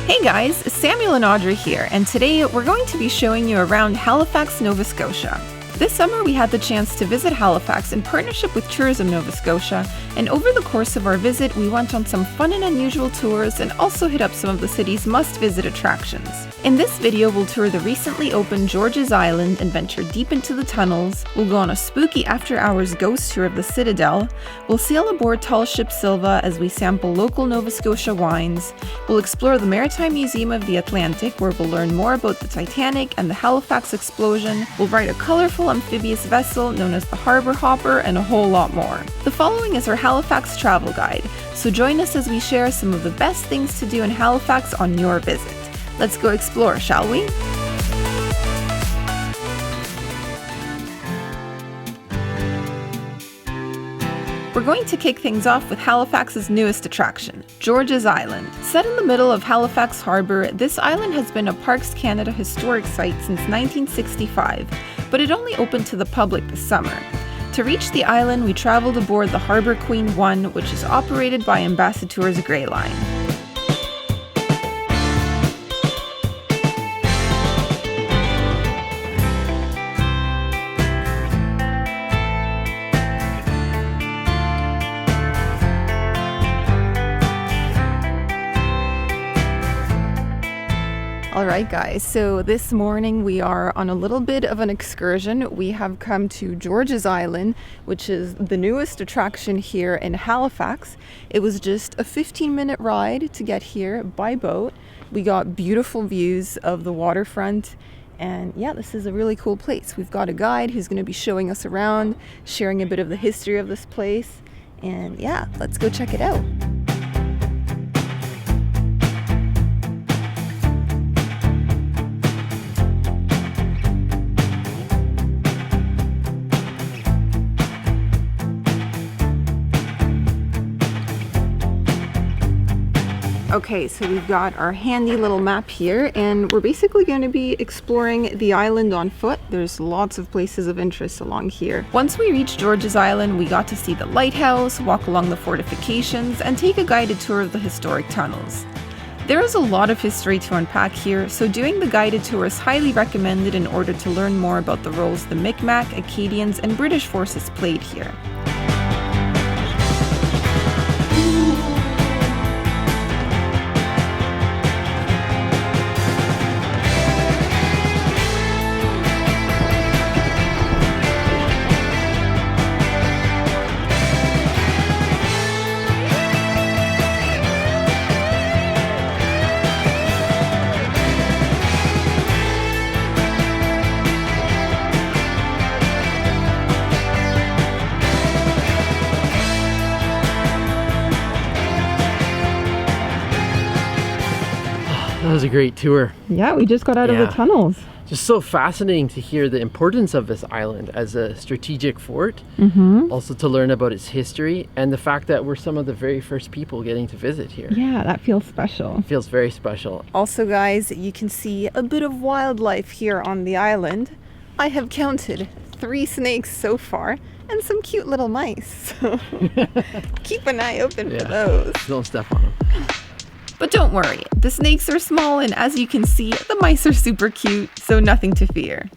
Hey guys, Samuel and Audrey here, and today we're going to be showing you around Halifax, Nova Scotia. This summer we had the chance to visit Halifax in partnership with Tourism Nova Scotia, and over the course of our visit we went on some fun and unusual tours and also hit up some of the city's must-visit attractions. In this video we'll tour the recently opened George's Island and venture deep into the tunnels, we'll go on a spooky after-hours ghost tour of the Citadel, we'll sail aboard Tall Ship Silva as we sample local Nova Scotia wines, we'll explore the Maritime Museum of the Atlantic where we'll learn more about the Titanic and the Halifax Explosion, we'll ride a colourful amphibious vessel known as the Harbour Hopper, and a whole lot more. The following is our Halifax travel guide, so join us as we share some of the best things to do in Halifax on your visit. Let's go explore, shall we? We're going to kick things off with Halifax's newest attraction, George's Island. Set in the middle of Halifax Harbour, this island has been a Parks Canada historic site since 1965, but it only opened to the public this summer. To reach the island, we travelled aboard the Harbour Queen 1, which is operated by Ambassador's Grey Line. Alright guys, so this morning we are on a little bit of an excursion. We have come to George's Island, which is the newest attraction here in Halifax. It was just a 15-minute ride to get here by boat. We got beautiful views of the waterfront, and yeah, this is a really cool place. We've got a guide who's going to be showing us around, sharing a bit of the history of this place, and yeah, let's go check it out. Okay, so we've got our handy little map here, and we're basically going to be exploring the island on foot. There's lots of places of interest along here. Once we reached George's Island, we got to see the lighthouse, walk along the fortifications, and take a guided tour of the historic tunnels. There is a lot of history to unpack here, so doing the guided tour is highly recommended in order to learn more about the roles the Micmac, Acadians, and British forces played here. That was a great tour. Yeah, we just got out of the tunnels. Just so fascinating to hear the importance of this island as a strategic fort. Also to learn about its history and the fact that we're some of the very first people getting to visit here. Yeah, that feels special. It feels very special. Also guys, you can see a bit of wildlife here on the island. I have counted 3 snakes so far and some cute little mice. So keep an eye open for those. Don't step on them. But don't worry, the snakes are small, and as you can see, the mice are super cute, so nothing to fear.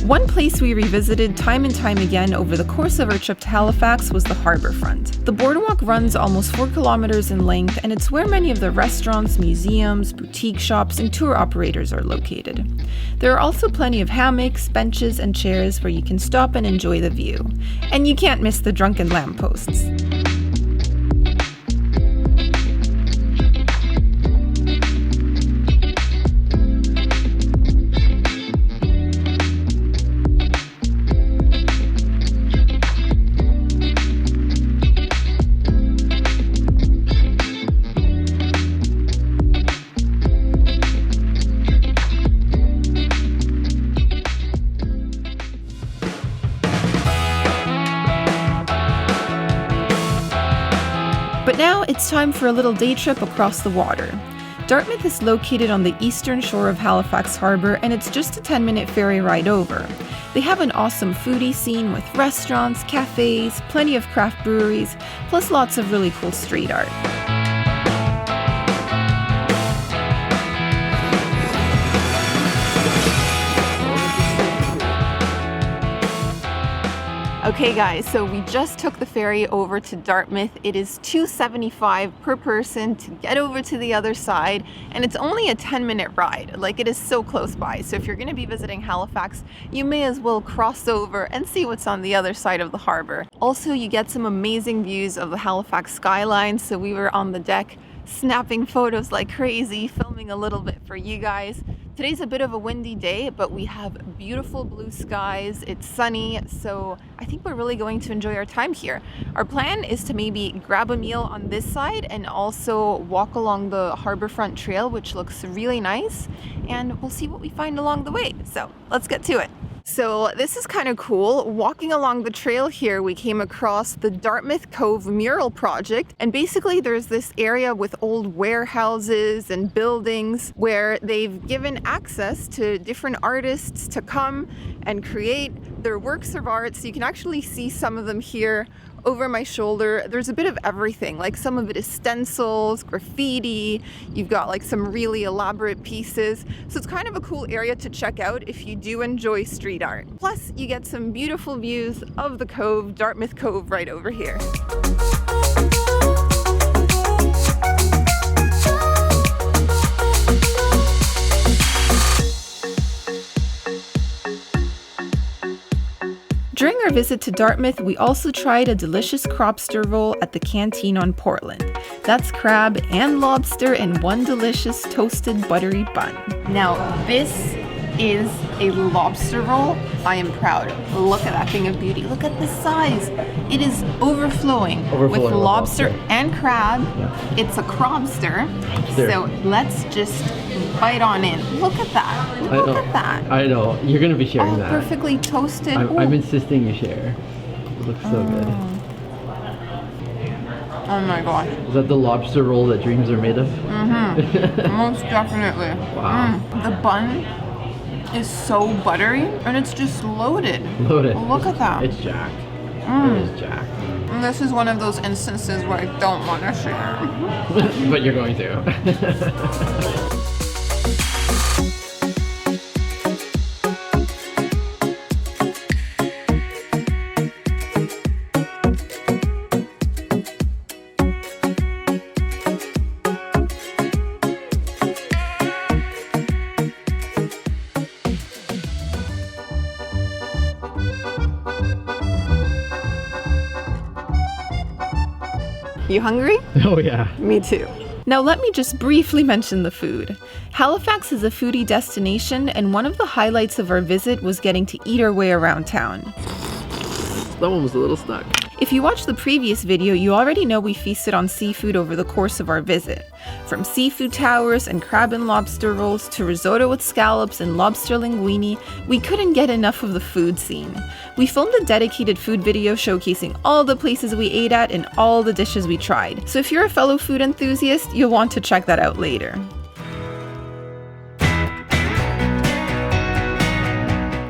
One place we revisited time and time again over the course of our trip to Halifax was the Harbourfront. The boardwalk runs almost 4 kilometers in length, and it's where many of the restaurants, museums, boutique shops, and tour operators are located. There are also plenty of hammocks, benches, and chairs where you can stop and enjoy the view. And you can't miss the drunken lampposts. Now it's time for a little day trip across the water. Dartmouth is located on the eastern shore of Halifax Harbour, and it's just a 10-minute ferry ride over. They have an awesome foodie scene with restaurants, cafes, plenty of craft breweries, plus lots of really cool street art. Okay guys, so we just took the ferry over to Dartmouth. It is $2.75 per person to get over to the other side, and it's only a 10-minute ride. Like, it is so close by. So if you're going to be visiting Halifax, you may as well cross over and see what's on the other side of the harbor. Also, you get some amazing views of the Halifax skyline. So we were on the deck snapping photos like crazy, filming a little bit for you guys. Today's a bit of a windy day, but we have beautiful blue skies. It's sunny, so I think we're really going to enjoy our time here. Our plan is to maybe grab a meal on this side and also walk along the Harbourfront trail, which looks really nice, and we'll see what we find along the way. So let's get to it. So this is kind of cool. Walking along the trail here, we came across the Dartmouth Cove mural project. And basically there's this area with old warehouses and buildings where they've given access to different artists to come and create their works of art. So you can actually see some of them here over my shoulder. There's a bit of everything. Like, some of it is stencils, graffiti, you've got like some really elaborate pieces. So it's kind of a cool area to check out if you do enjoy street art. Plus you get some beautiful views of the cove, Dartmouth Cove, right over here. During our visit to Dartmouth, we also tried a delicious lobster roll at the Canteen on Portland. That's crab and lobster in one delicious toasted buttery bun. Now, this is a lobster roll. I am proud. Look at that thing of beauty. Look at the size. It is overflowing with lobster and crab. Yeah. It's a crobster. So let's just bite on in. Look at that. Look at that. I know. You're going to be sharing that. Perfectly toasted. I'm insisting you share. It looks so good. Oh my gosh. Is that the lobster roll that dreams are made of? Mm-hmm. Most definitely. Wow. The bun is so buttery, and it's just loaded. Loaded. Look at that. It's jacked. It is jacked. And this is one of those instances where I don't want to share. But you're going to. You hungry? Oh yeah. Me too. Now let me just briefly mention the food. Halifax is a foodie destination, and one of the highlights of our visit was getting to eat our way around town. That one was a little stuck. If you watched the previous video, you already know we feasted on seafood over the course of our visit. From seafood towers and crab and lobster rolls to risotto with scallops and lobster linguine, we couldn't get enough of the food scene. We filmed a dedicated food video showcasing all the places we ate at and all the dishes we tried. So if you're a fellow food enthusiast, you'll want to check that out later.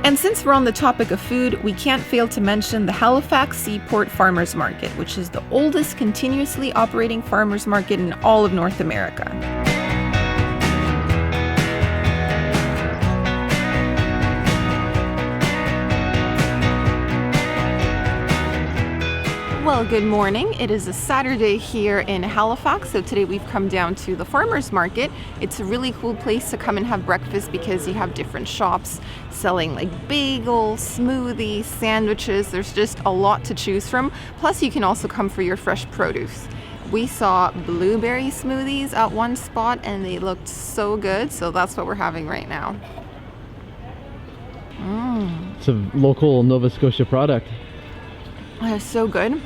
And since we're on the topic of food, we can't fail to mention the Halifax Seaport Farmers Market, which is the oldest continuously operating farmers market in all of North America. Well, good morning. It is a Saturday here in Halifax, so today we've come down to the farmers market. It's a really cool place to come and have breakfast because you have different shops selling like bagels, smoothies, sandwiches. There's just a lot to choose from. Plus, you can also come for your fresh produce. We saw blueberry smoothies at one spot and they looked so good, so that's what we're having right now. It's a local Nova Scotia product. They're so good.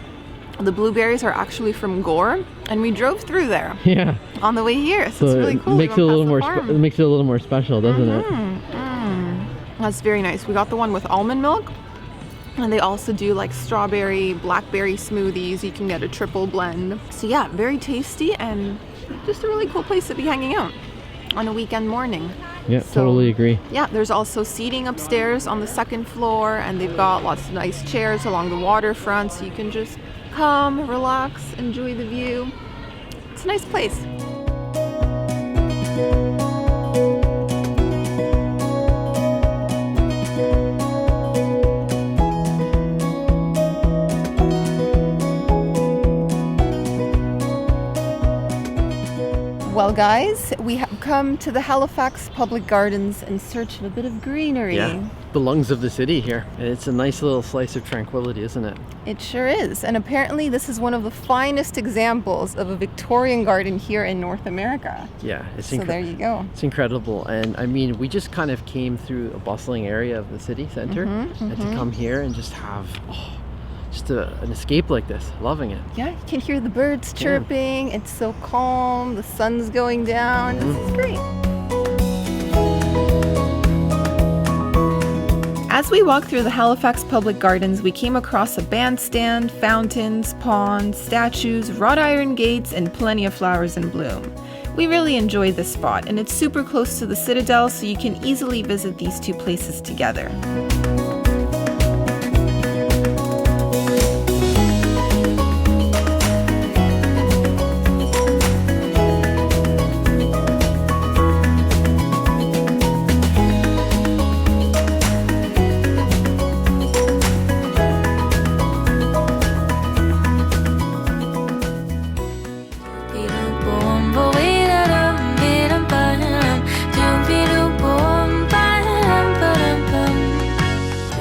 The blueberries are actually from Gore, and we drove through there. Yeah. On the way here, so it's really cool. It makes it a little more special, doesn't it? That's very nice. We got the one with almond milk. And they also do like strawberry, blackberry smoothies. You can get a triple blend. So yeah, very tasty and just a really cool place to be hanging out on a weekend morning. Yeah, So, totally agree. Yeah, there's also seating upstairs on the second floor, and they've got lots of nice chairs along the waterfront, so you can just come, relax, enjoy the view. It's a nice place. Well, guys, we have come to the Halifax Public Gardens in search of a bit of greenery. Yeah, the lungs of the city here. And it's a nice little slice of tranquility, isn't it? It sure is. And apparently this is one of the finest examples of a Victorian garden here in North America. Yeah, it's So there you go. It's incredible. And I mean, we just kind of came through a bustling area of the city center and to come here and just have just an escape like this. Loving it. Yeah, you can hear the birds chirping. It's so calm. The sun's going down. This is great. As we walked through the Halifax Public Gardens, we came across a bandstand, fountains, ponds, statues, wrought iron gates, and plenty of flowers in bloom. We really enjoyed this spot, and it's super close to the Citadel, so you can easily visit these two places together.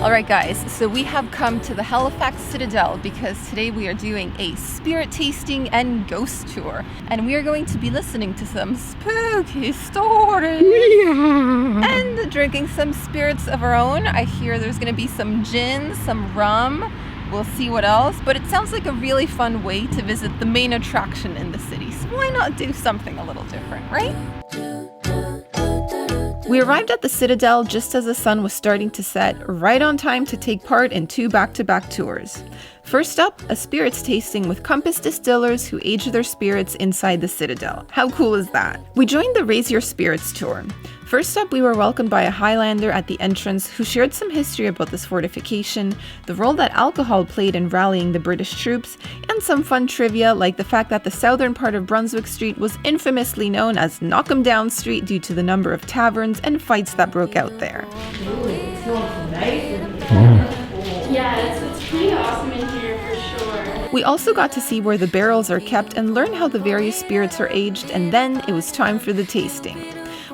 Alright guys, so we have come to the Halifax Citadel because today we are doing a spirit tasting and ghost tour. And we are going to be listening to some spooky stories and drinking some spirits of our own. I hear there's going to be some gin, some rum. We'll see what else, but it sounds like a really fun way to visit the main attraction in the city. So why not do something a little different, right? We arrived at the Citadel just as the sun was starting to set, right on time to take part in 2 back-to-back tours. First up, a spirits tasting with Compass distillers who age their spirits inside the Citadel. How cool is that? We joined the Raise Your Spirits tour. First up, we were welcomed by a Highlander at the entrance who shared some history about this fortification, the role that alcohol played in rallying the British troops, and some fun trivia like the fact that the southern part of Brunswick Street was infamously known as Knock 'em Down Street due to the number of taverns and fights that broke out there. Yeah, it's pretty awesome in here for sure. We also got to see where the barrels are kept and learn how the various spirits are aged, and then it was time for the tasting.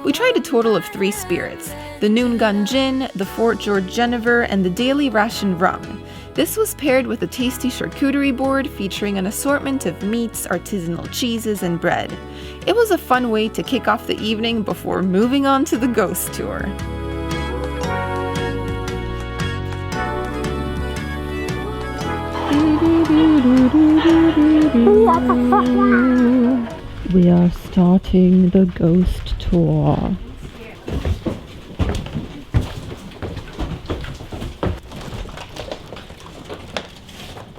We tried a total of 3 spirits, the Noon Gun Gin, the Fort George Genever, and the Daily Ration Rum. This was paired with a tasty charcuterie board featuring an assortment of meats, artisanal cheeses, and bread. It was a fun way to kick off the evening before moving on to the ghost tour. We are starting the ghost tour.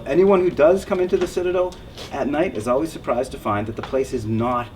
Anyone who does come into the Citadel at night is always surprised to find that the place is not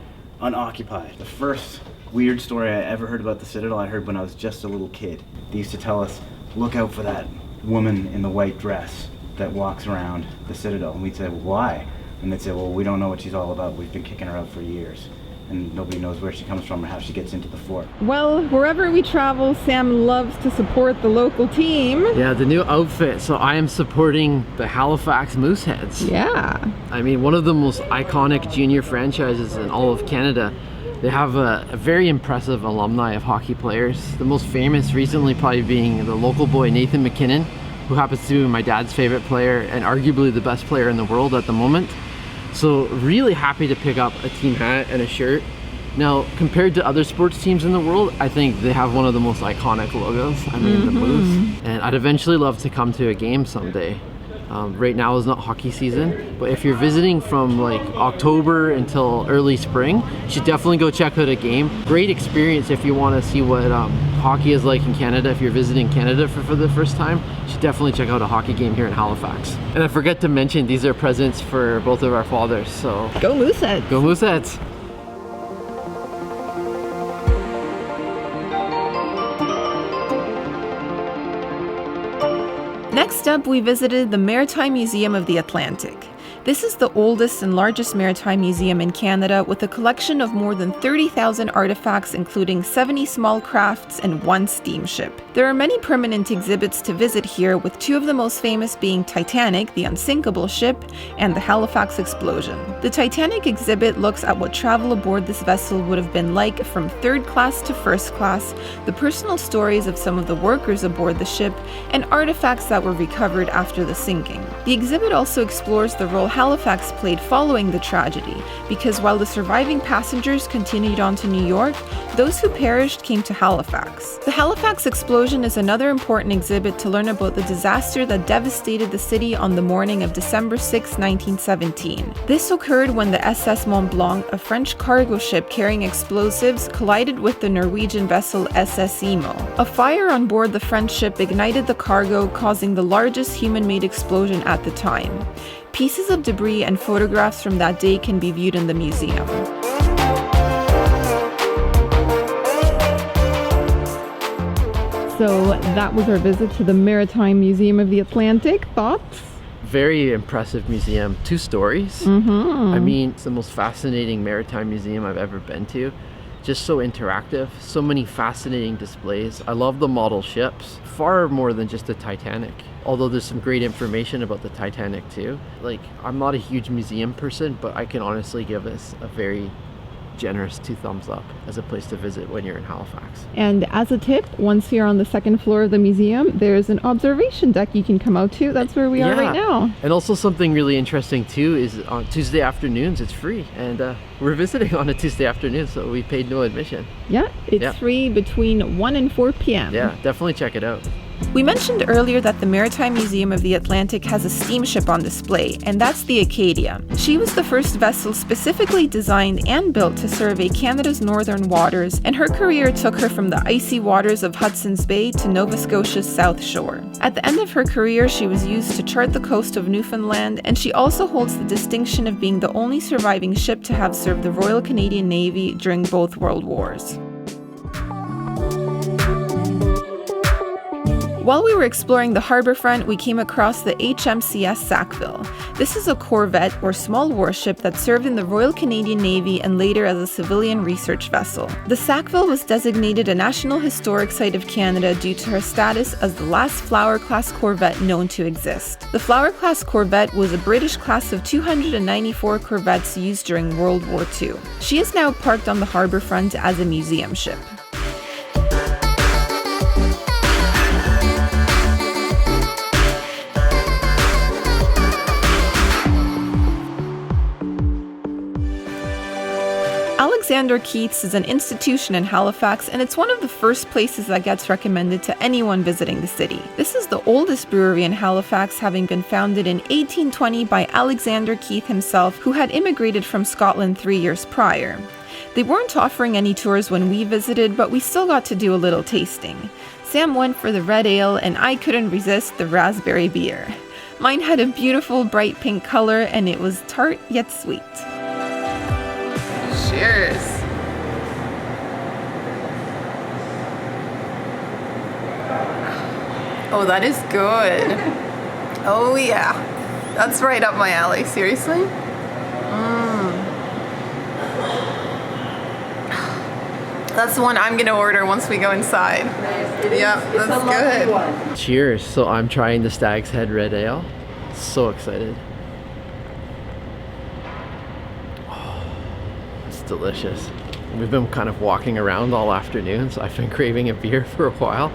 unoccupied. The first weird story I ever heard about the Citadel I heard when I was just a little kid. They used to tell us, look out for that woman in the white dress that walks around the Citadel. And we'd say, well, why? And they'd say, well, we don't know what she's all about. We've been kicking her out for years. And nobody knows where she comes from or how she gets into the fort. Well, wherever we travel, Sam loves to support the local team. Yeah, the new outfit. So I am supporting the Halifax Mooseheads. Yeah. I mean, one of the most iconic junior franchises in all of Canada. They have a very impressive alumni of hockey players. The most famous recently probably being the local boy Nathan McKinnon, who happens to be my dad's favorite player and arguably the best player in the world at the moment. So really happy to pick up a team hat and a shirt. Now, compared to other sports teams in the world, I think they have one of the most iconic logos. I mean, the Moose. And I'd eventually love to come to a game someday. Right now is not hockey season, but if you're visiting from like October until early spring, you should definitely go check out a game. Great experience if you want to see what hockey is like in Canada. If you're visiting Canada for the first time, you should definitely check out a hockey game here in Halifax. And I forget to mention, these are presents for both of our fathers, so Go Mooseheads! go Mooseheads! Next up, we visited the Maritime Museum of the Atlantic. This is the oldest and largest maritime museum in Canada, with a collection of more than 30,000 artifacts, including 70 small crafts and 1 steamship. There are many permanent exhibits to visit here, with 2 of the most famous being Titanic, the unsinkable ship, and the Halifax Explosion. The Titanic exhibit looks at what travel aboard this vessel would have been like from 3rd class to 1st class, the personal stories of some of the workers aboard the ship, and artifacts that were recovered after the sinking. The exhibit also explores the role Halifax played following the tragedy, because while the surviving passengers continued on to New York, those who perished came to Halifax. The Halifax Explosion is another important exhibit to learn about the disaster that devastated the city on the morning of December 6, 1917. This occurred when the SS Mont Blanc, a French cargo ship carrying explosives, collided with the Norwegian vessel SS Imo. A fire on board the French ship ignited the cargo, causing the largest human-made explosion at the time. Pieces of debris and photographs from that day can be viewed in the museum. So that was our visit to the Maritime Museum of the Atlantic. Thoughts? Very impressive museum. 2 stories. I mean, it's the most fascinating maritime museum I've ever been to. Just so interactive, so many fascinating displays. I love the model ships, far more than just the Titanic. Although there's some great information about the Titanic too. Like, I'm not a huge museum person, but I can honestly give this a very generous 2 thumbs up as a place to visit when you're in Halifax. And as a tip, once you're on the 2nd floor of the museum, there's an observation deck you can come out to. That's where we are right now. And also something really interesting too is on Tuesday afternoons it's free, and we're visiting on a Tuesday afternoon, so we paid no admission. Yeah, it's free between 1 and 4 p.m. Yeah, definitely check it out. We mentioned earlier that the Maritime Museum of the Atlantic has a steamship on display, and that's the Acadia. She was the first vessel specifically designed and built to survey Canada's northern waters, and her career took her from the icy waters of Hudson's Bay to Nova Scotia's South Shore. At the end of her career, she was used to chart the coast of Newfoundland, and she also holds the distinction of being the only surviving ship to have served the Royal Canadian Navy during both World Wars. While we were exploring the Harbourfront, we came across the HMCS Sackville. This is a corvette or small warship that served in the Royal Canadian Navy and later as a civilian research vessel. The Sackville was designated a National Historic Site of Canada due to her status as the last Flower-class corvette known to exist. The Flower-class corvette was a British class of 294 corvettes used during World War II. She is now parked on the Harbourfront as a museum ship. Alexander Keith's is an institution in Halifax, and it's one of the first places that gets recommended to anyone visiting the city. This is the oldest brewery in Halifax, having been founded in 1820 by Alexander Keith himself, who had immigrated from Scotland 3 years prior. They weren't offering any tours when we visited, but we still got to do a little tasting. Sam went for the red ale, and I couldn't resist the raspberry beer. Mine had a beautiful bright pink color, and it was tart yet sweet. Cheers! Oh, that is good. Oh yeah, that's right up my alley. Seriously? That's the one I'm gonna order once we go inside. Yeah, that's good. Cheers. So I'm trying the Stag's Head Red Ale. So excited. Delicious. We've been kind of walking around all afternoon, so I've been craving a beer for a while.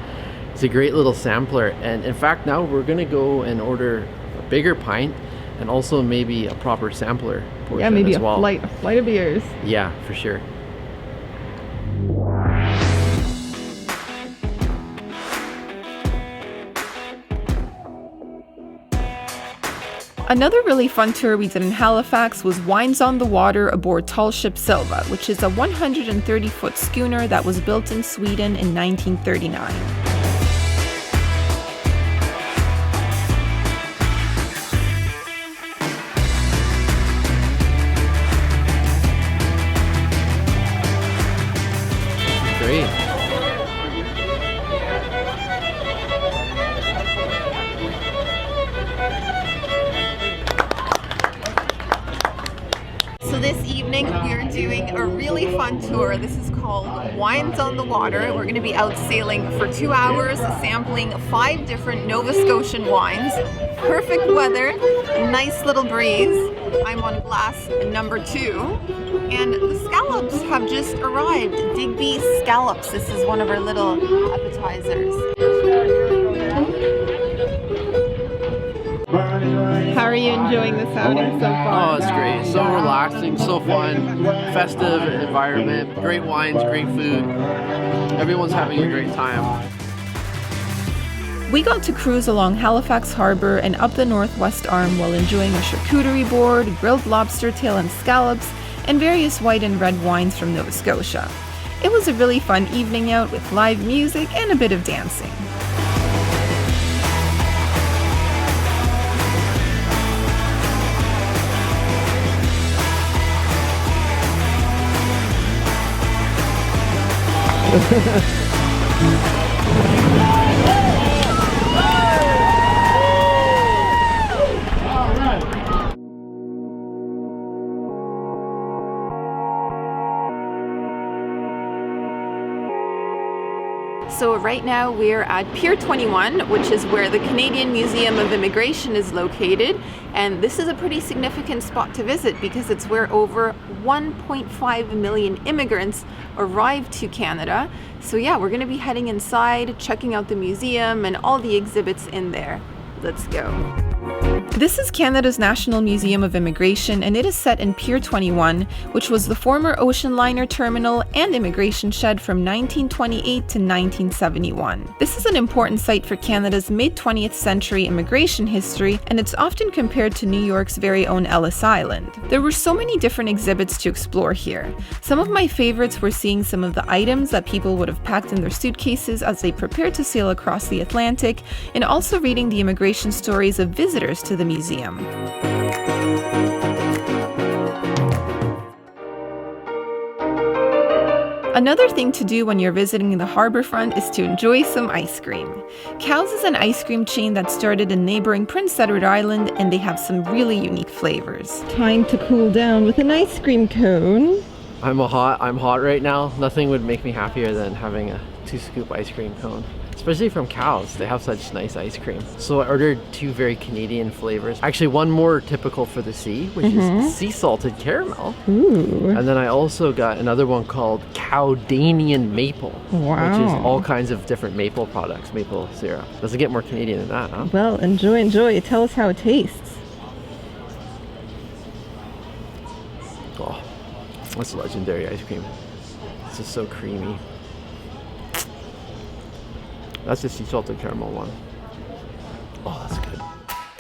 It's a great little sampler, and in fact now we're gonna go and order a bigger pint and also maybe a proper sampler portion. Yeah, maybe as well. a flight of beers. Yeah, for sure. Another really fun tour we did in Halifax was Wines on the Water aboard Tall Ship Silva, which is a 130-foot schooner that was built in Sweden in 1939. Great. So this evening we are doing a really fun tour. This is called Wines on the Water. We're going to be out sailing for 2 hours, sampling 5 different Nova Scotian wines. Perfect weather, nice little breeze. I'm on glass number 2. And the scallops have just arrived. Digby scallops. This is one of our little appetizers. How are you enjoying this outing so far? Oh, it's great. So relaxing, so fun, festive environment, great wines, great food. Everyone's having a great time. We got to cruise along Halifax Harbour and up the Northwest Arm while enjoying a charcuterie board, grilled lobster tail and scallops, and various white and red wines from Nova Scotia. It was a really fun evening out with live music and a bit of dancing. So right now we're at Pier 21, which is where the Canadian Museum of Immigration is located. And this is a pretty significant spot to visit because it's where over 1.5 million immigrants arrived to Canada. So yeah, we're gonna be heading inside, checking out the museum and all the exhibits in there. Let's go. This is Canada's National Museum of Immigration, and it is set in Pier 21, which was the former ocean liner terminal and immigration shed from 1928 to 1971. This is an important site for Canada's mid-20th century immigration history, and it's often compared to New York's very own Ellis Island. There were so many different exhibits to explore here. Some of my favorites were seeing some of the items that people would have packed in their suitcases as they prepared to sail across the Atlantic, and also reading the immigration stories of visitors to the museum. Another thing to do when you're visiting the Harbourfront is to enjoy some ice cream. Cow's is an ice cream chain that started in neighboring Prince Edward Island, and they have some really unique flavors. Time to cool down with an ice cream cone. I'm hot right now. Nothing would make me happier than having a 2-scoop ice cream cone. Especially from Cow's, they have such nice ice cream. So I ordered 2 very Canadian flavors. Actually, one more typical for the sea, which is sea salted caramel. Ooh. And then I also got another one called Cowdanian Maple, which is all kinds of different maple products, maple syrup. Doesn't get more Canadian than that, huh? Well, enjoy. Tell us how it tastes. Oh, that's legendary ice cream. It's just so creamy. That's the sea salted caramel one. Oh, that's good.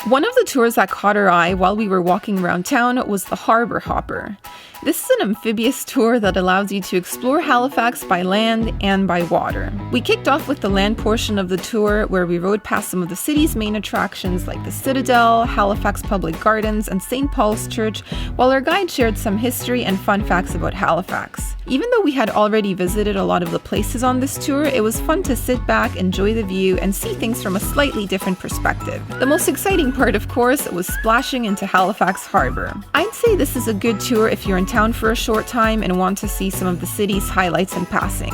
One of the tours that caught our eye while we were walking around town was the Harbour Hopper. This is an amphibious tour that allows you to explore Halifax by land and by water. We kicked off with the land portion of the tour, where we rode past some of the city's main attractions like the Citadel, Halifax Public Gardens, and St. Paul's Church, while our guide shared some history and fun facts about Halifax. Even though we had already visited a lot of the places on this tour, it was fun to sit back, enjoy the view, and see things from a slightly different perspective. The most exciting part, of course, was splashing into Halifax Harbour. I'd say this is a good tour if you're in town for a short time and want to see some of the city's highlights in passing.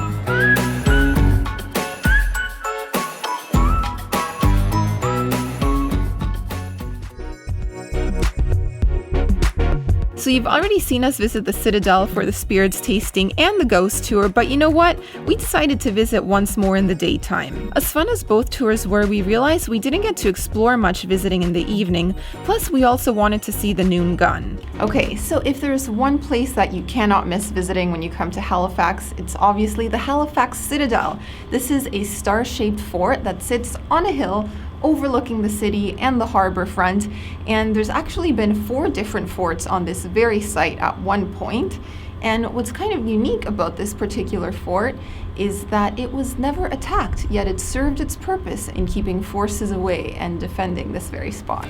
So you've already seen us visit the Citadel for the spirits tasting and the ghost tour, but you know what? We decided to visit once more in the daytime. As fun as both tours were, we realized we didn't get to explore much visiting in the evening, plus we also wanted to see the noon gun. Okay, so if there's one place that you cannot miss visiting when you come to Halifax, it's obviously the Halifax Citadel. This is a star-shaped fort that sits on a hill overlooking the city and the harbourfront. And there's actually been 4 different forts on this very site at one point. And what's kind of unique about this particular fort is that it was never attacked, yet it served its purpose in keeping forces away and defending this very spot.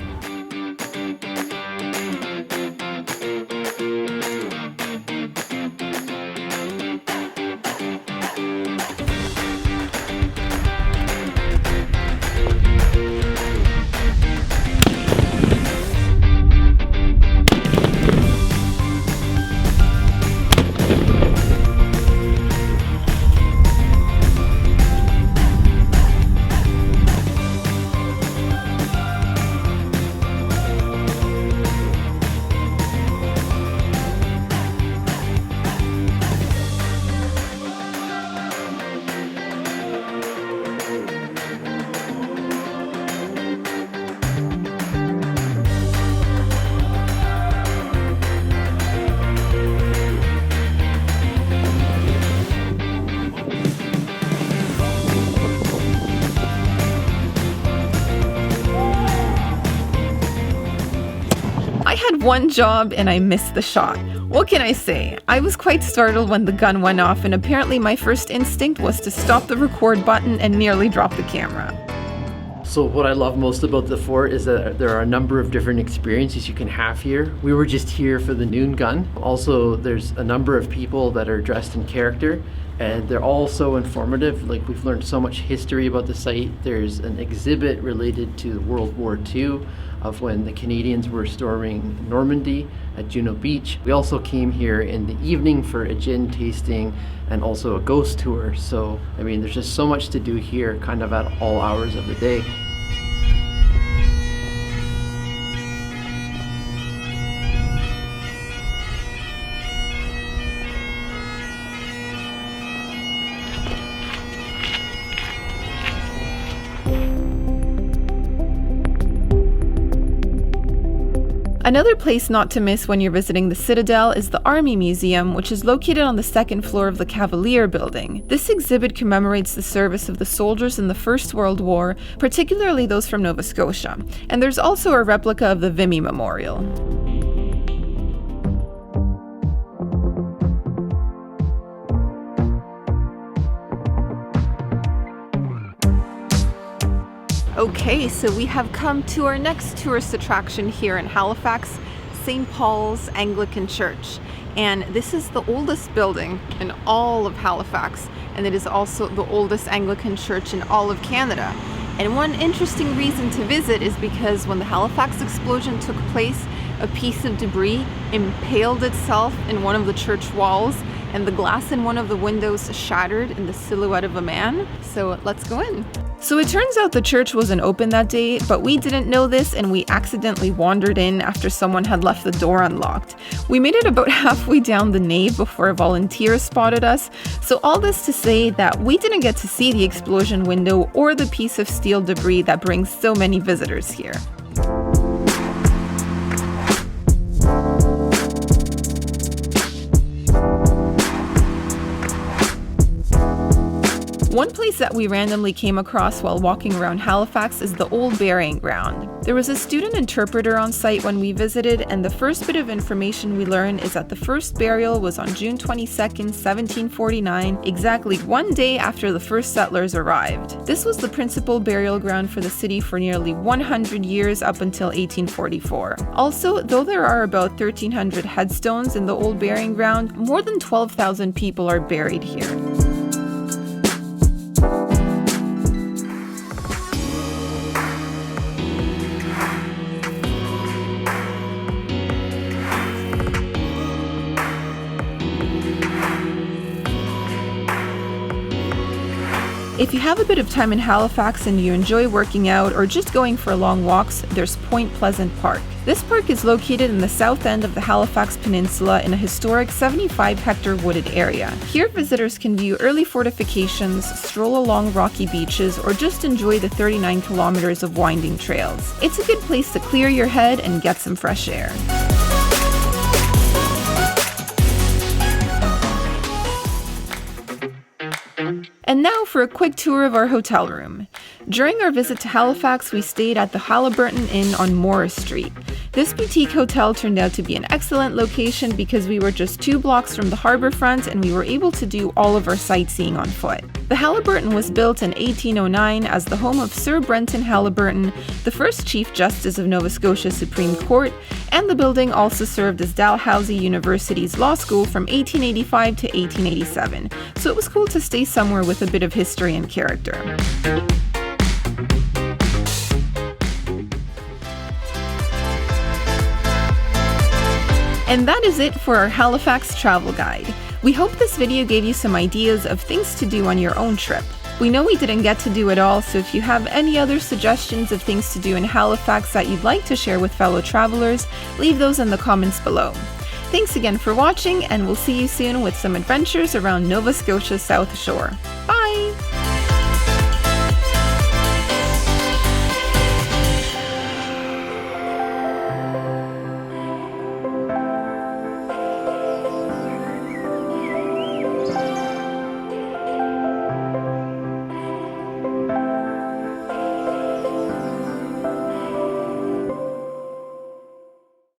I had one job and I missed the shot. What can I say? I was quite startled when the gun went off, and apparently my first instinct was to stop the record button and nearly drop the camera. So what I love most about the fort is that there are a number of different experiences you can have here. We were just here for the noon gun. Also, there's a number of people that are dressed in character, and they're all so informative. Like, we've learned so much history about the site. There's an exhibit related to World War II of when the Canadians were storming Normandy at Juno Beach. We also came here in the evening for a gin tasting and also a ghost tour. So, I mean, there's just so much to do here kind of at all hours of the day. Another place not to miss when you're visiting the Citadel is the Army Museum, which is located on the 2nd floor of the Cavalier building. This exhibit commemorates the service of the soldiers in the First World War, particularly those from Nova Scotia. And there's also a replica of the Vimy Memorial. Okay, so we have come to our next tourist attraction here in Halifax, St. Paul's Anglican Church. And this is the oldest building in all of Halifax, and it is also the oldest Anglican church in all of Canada. And one interesting reason to visit is because when the Halifax Explosion took place, a piece of debris impaled itself in one of the church walls, and the glass in one of the windows shattered in the silhouette of a man. So let's go in. So it turns out the church wasn't open that day, but we didn't know this and we accidentally wandered in after someone had left the door unlocked. We made it about halfway down the nave before a volunteer spotted us. So all this to say that we didn't get to see the explosion window or the piece of steel debris that brings so many visitors here. One place that we randomly came across while walking around Halifax is the Old Burying Ground. There was a student interpreter on site when we visited, and the first bit of information we learned is that the first burial was on June 22nd, 1749, exactly one day after the first settlers arrived. This was the principal burial ground for the city for nearly 100 years up until 1844. Also, though there are about 1,300 headstones in the Old Burying Ground, more than 12,000 people are buried here. If you have a bit of time in Halifax and you enjoy working out or just going for long walks, there's Point Pleasant Park. This park is located in the south end of the Halifax Peninsula in a historic 75-hectare wooded area. Here, visitors can view early fortifications, stroll along rocky beaches, or just enjoy the 39 kilometers of winding trails. It's a good place to clear your head and get some fresh air. And now for a quick tour of our hotel room. During our visit to Halifax, we stayed at the Halliburton Inn on Morris Street. This boutique hotel turned out to be an excellent location because we were just 2 blocks from the Harbourfront and we were able to do all of our sightseeing on foot. The Halliburton was built in 1809 as the home of Sir Brenton Halliburton, the first Chief Justice of Nova Scotia Supreme Court, and the building also served as Dalhousie University's law school from 1885 to 1887, so it was cool to stay somewhere with a bit of history and character. And that is it for our Halifax travel guide. We hope this video gave you some ideas of things to do on your own trip. We know we didn't get to do it all, so if you have any other suggestions of things to do in Halifax that you'd like to share with fellow travelers, leave those in the comments below. Thanks again for watching, and we'll see you soon with some adventures around Nova Scotia's South Shore. Bye!